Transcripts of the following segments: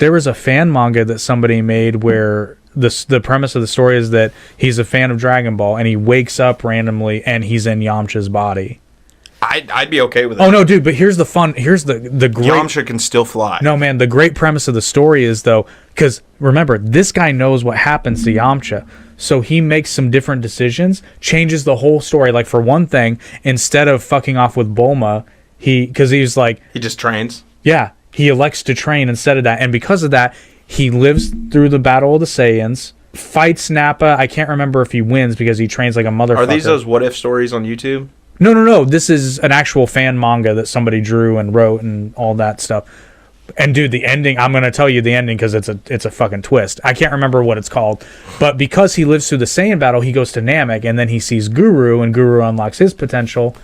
There was a fan manga that somebody made where the premise of the story is that he's a fan of Dragon Ball and he wakes up randomly and he's in Yamcha's body. I'd be okay with it. Oh no, dude! But here's the great. Yamcha can still fly. No, man. The great premise of the story is though, because remember, this guy knows what happens to Yamcha, so he makes some different decisions, changes the whole story. Like for one thing, instead of fucking off with Bulma, because he's like, he just trains. Yeah, he elects to train instead of that, and because of that, he lives through the Battle of the Saiyans, fights Nappa. I can't remember if he wins because he trains like a motherfucker. Are these those what if stories on YouTube? No. This is an actual fan manga that somebody drew and wrote and all that stuff. And dude, the ending, I'm going to tell you the ending because it's a fucking twist. I can't remember what it's called. But because he lives through the Saiyan battle, he goes to Namek and then he sees Guru and Guru unlocks his potential.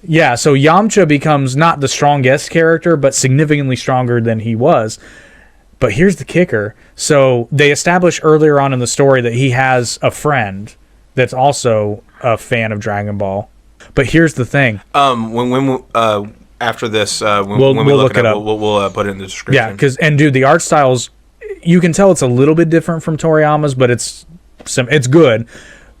Yeah, so Yamcha becomes not the strongest character, but significantly stronger than he was. But here's the kicker. So they establish earlier on in the story that he has a friend that's also a fan of Dragon Ball. But here's the thing. After this, when we look it up, we'll put it in the description. Yeah, and dude, the art styles, you can tell it's a little bit different from Toriyama's, but it's good.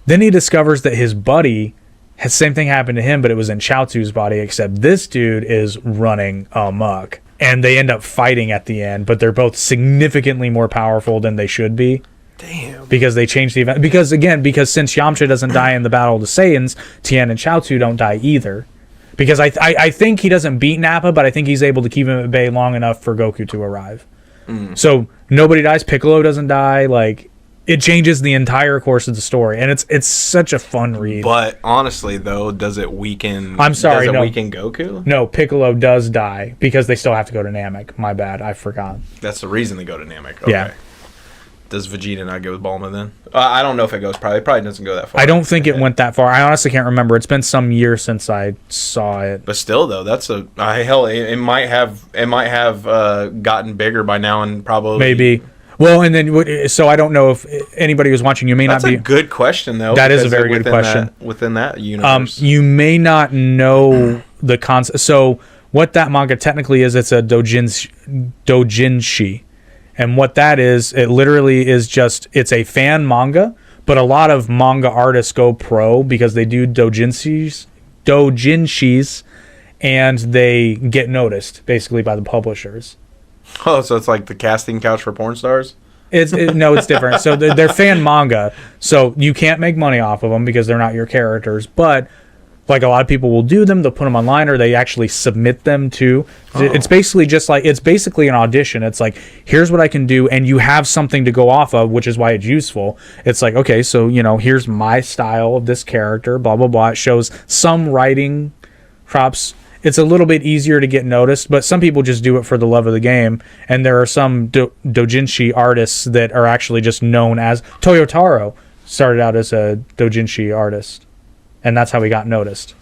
Then he discovers that his buddy has same thing happened to him, but it was in Chaozu's body, except this dude is running amok. And they end up fighting at the end, but they're both significantly more powerful than they should be. Damn. Because they changed the event. Because since Yamcha doesn't die in the Battle of the Saiyans, Tien and Chaozu don't die either. Because I think he doesn't beat Nappa, but I think he's able to keep him at bay long enough for Goku to arrive. So nobody dies. Piccolo doesn't die. Like, it changes the entire course of the story, and it's such a fun read. But honestly, though, does it weaken? I'm sorry, no. Weaken Goku? No, Piccolo does die because they still have to go to Namek. My bad, I forgot. That's the reason they go to Namek. Okay. Yeah. Does Vegeta not go with Bulma then? I don't know if it goes. Probably doesn't go that far. I don't think it went that far. I honestly can't remember. It's been some years since I saw it. But still, though, that's hell. It might have gotten bigger by now, and probably maybe. Well, and then so I don't know if anybody who's watching, you may not be. That's a good question, though. That is a very good question. Within that universe, you may not know the concept. So what that manga technically is, it's a doujinshi. And what that is, it literally is it's a fan manga, but a lot of manga artists go pro because they do doujinshis, and they get noticed basically by the publishers. Oh, so it's like the casting couch for porn stars? No, it's different. So they're fan manga, so you can't make money off of them because they're not your characters, but like a lot of people will do them, they'll put them online, or they actually submit them to. It's basically it's basically an audition. It's like, here's what I can do, and you have something to go off of, which is why it's useful. It's like, okay, so here's my style of this character, blah blah blah. It shows some writing props. It's a little bit easier to get noticed, but some people just do it for the love of the game. And there are some doujinshi artists that are actually just known as Toyotaro. Started out as a doujinshi artist. And that's how he got noticed.